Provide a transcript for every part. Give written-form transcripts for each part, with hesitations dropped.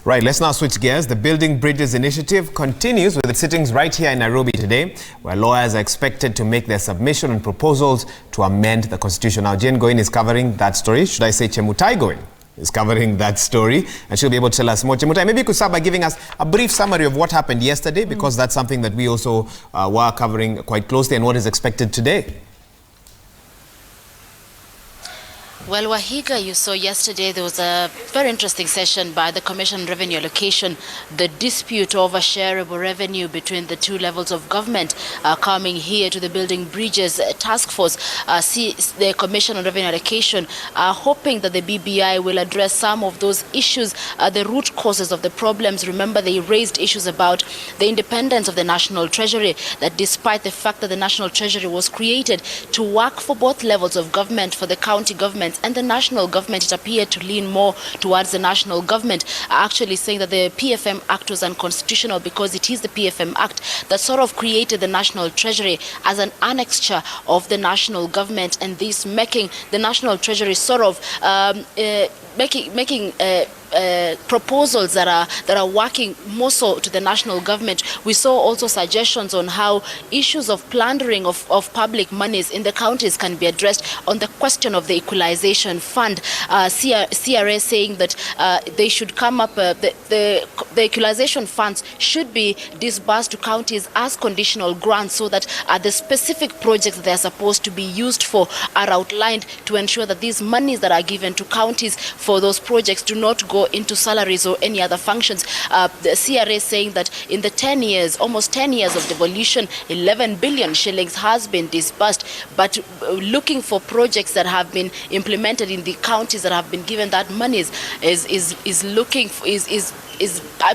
Right, let's now switch gears. The Building Bridges initiative continues with its sittings right here in Nairobi today, where lawyers are expected to make their submission on proposals to amend the constitution. Now, Jane Goin is covering that story. Should I say Chemutai Goin is covering that story, and she'll be able to tell us more. Chemutai, maybe you could start by giving us a brief summary of what happened yesterday, because that's something that we also were covering quite closely, and what is expected today. Well, Wahiga, you saw yesterday there was a very interesting session by the Commission on Revenue Allocation. The dispute over shareable revenue between the two levels of government coming here to the Building Bridges task force. The Commission on Revenue Allocation are hoping that the BBI will address some of those issues, the root causes of the problems. Remember, they raised issues about the independence of the National Treasury, that despite the fact that the National Treasury was created to work for both levels of government, for the county government and the national government, it appeared to lean more towards the national government, actually saying that the PFM Act was unconstitutional because it is the PFM Act that sort of created the National Treasury as an annexure of the national government, and this making the National Treasury sort of making proposals that are working more so to the national government. We saw also suggestions on how issues of plundering of public monies in the counties can be addressed on the question of the equalization fund. CRA saying that they should come up, the equalization funds should be disbursed to counties as conditional grants, so that the specific projects that they are supposed to be used for are outlined, to ensure that these monies that are given to counties for those projects do not go into salaries or any other functions. The CRA saying that in the 10 years, almost 10 years of devolution, 11 billion shillings has been disbursed, but looking for projects that have been implemented in the counties that have been given that money is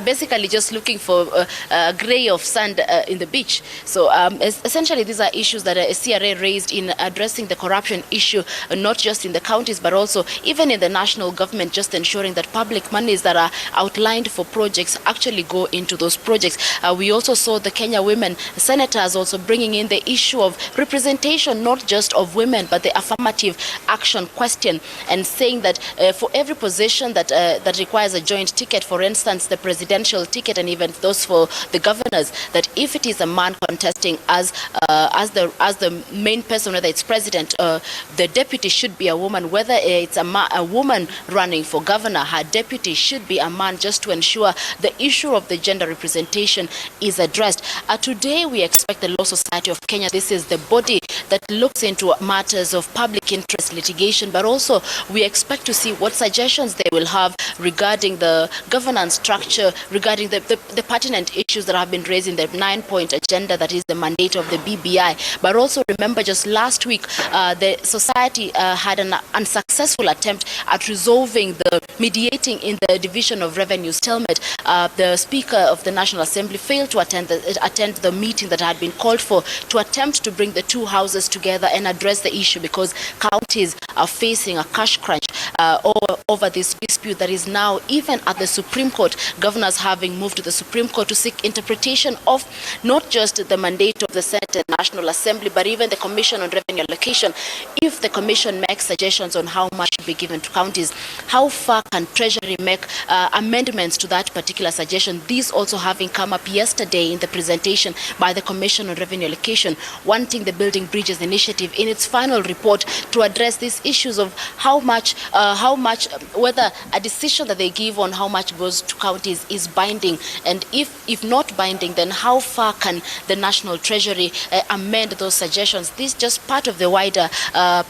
basically just looking for a grey of sand in the beach. So essentially these are issues that CRA raised in addressing the corruption issue, not just in the counties but also even in the national government, just ensuring that public monies that are outlined for projects actually go into those projects. We also saw the Kenya women senators also bringing in the issue of representation, not just of women but the affirmative action question, and saying that for every position that requires a joint ticket, for instance the presidential ticket and even those for the governors, that if it is a man contesting as the main person, whether it's president, the deputy should be a woman. Whether it's a woman running for governor, her deputy should be a man, just to ensure the issue of the gender representation is addressed. Today we expect the Law Society of Kenya, this is the body that looks into matters of public interest litigation, but also we expect to see what suggestions they will have regarding the governance structure, regarding the pertinent issues that have been raised in the 9-point agenda that is the mandate of the BBI. But also remember, just last week the society had an unsuccessful attempt at resolving the mediating in the division of revenue stalemate. The Speaker of the National Assembly failed to attend the meeting that had been called for to attempt to bring the two houses together and address the issue, because counties are facing a cash crunch over this dispute that is now even at the Supreme Court. Governors having moved to the Supreme Court to seek interpretation of not just the mandate of the Senate and National Assembly, but even the Commission on Revenue Allocation. If the Commission makes suggestions on how much should be given to counties, how far can Treasury make amendments to that particular suggestion? These also having come up yesterday in the presentation by the Commission on Revenue Allocation, wanting the Building Bridges initiative in its final report to address these issues of how much, whether a decision that they give on how much goes to counties is binding, and if not binding, then how far can the National Treasury amend those suggestions? This is just part of the wider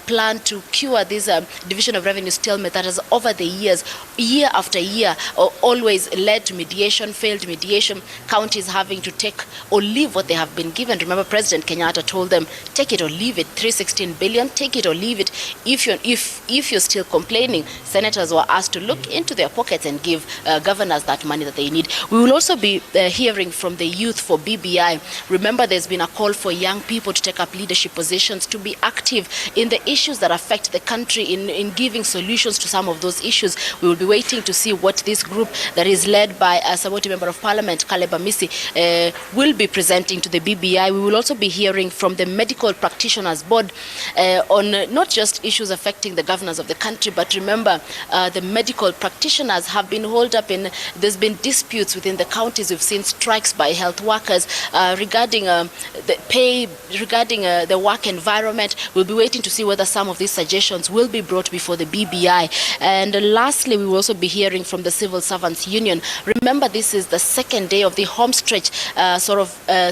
plan to cure this division of revenue stalemate that has over the years, year after year, always led to mediation, failed mediation, counties having to take or leave what they have been given. Remember, President Kenyatta told them, take it or leave it, 316 billion, take it or leave it. If you're still complaining, senators were asked to look into their pockets and give governors that money that they need. We will also be hearing from the youth for BBI. Remember, there's been a call for young people to take up leadership positions, to be active in the issues that affect the country, in giving solutions to some of those issues. We will be waiting to see what this group that is led by a Saboti Member of Parliament, Caleb Amisi, will be presenting to the BBI. We will also be hearing from the Medical Practitioners Board on not just issues affecting the governors of the country, but remember, the medical practitioners have been holed up in there's been disputes within the counties. We've seen strikes by health workers regarding the pay, regarding the work environment. We'll be waiting to see whether some of these suggestions will be brought before the BBI. And lastly, we will also be hearing from the Civil Servants Union. Remember, this is the second day of the home stretch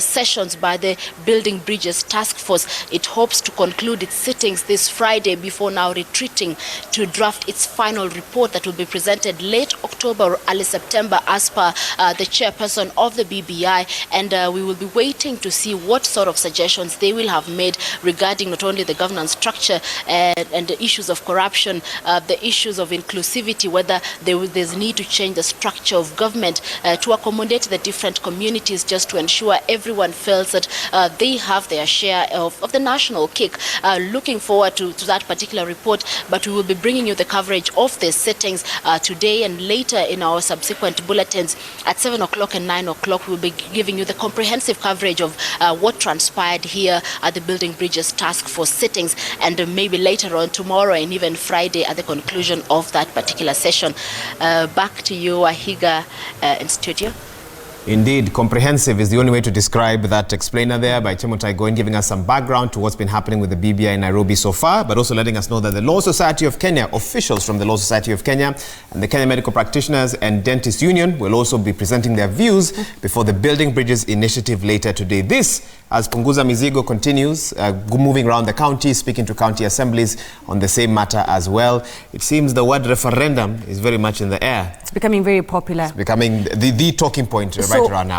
sessions by the Building Bridges Task Force. It hopes to conclude its sittings this Friday before now retreating to draft its final report that will be presented late October or early September as per the chairperson of the BBI. And we will be waiting to see what sort of suggestions they will have made regarding not only the governance structure and the issues of corruption, the issues of inclusivity, whether there's need to change the structure of government to accommodate the different communities, just to ensure everyone feels that they have their share of the national cake. Looking forward to that particular report, but we will be bringing you the coverage of the sittings today and later in our subsequent bulletins. At 7 o'clock and 9 o'clock, we'll be giving you the comprehensive coverage of what transpired here at the Building Bridges Task Force sittings, and maybe later on tomorrow and even Friday at the conclusion of that particular session. Back to you, Wahiga, in studio. Indeed, comprehensive is the only way to describe that explainer there by Chemutai Goin, giving us some background to what's been happening with the BBI in Nairobi so far, but also letting us know that the Law Society of Kenya, officials from the Law Society of Kenya and the Kenya Medical Practitioners and Dentists Union will also be presenting their views before the Building Bridges initiative later today. This, as Punguza Mizigo continues, moving around the county, speaking to county assemblies on the same matter as well. It seems the word referendum is very much in the air. It's becoming very popular. It's becoming the talking point right around now.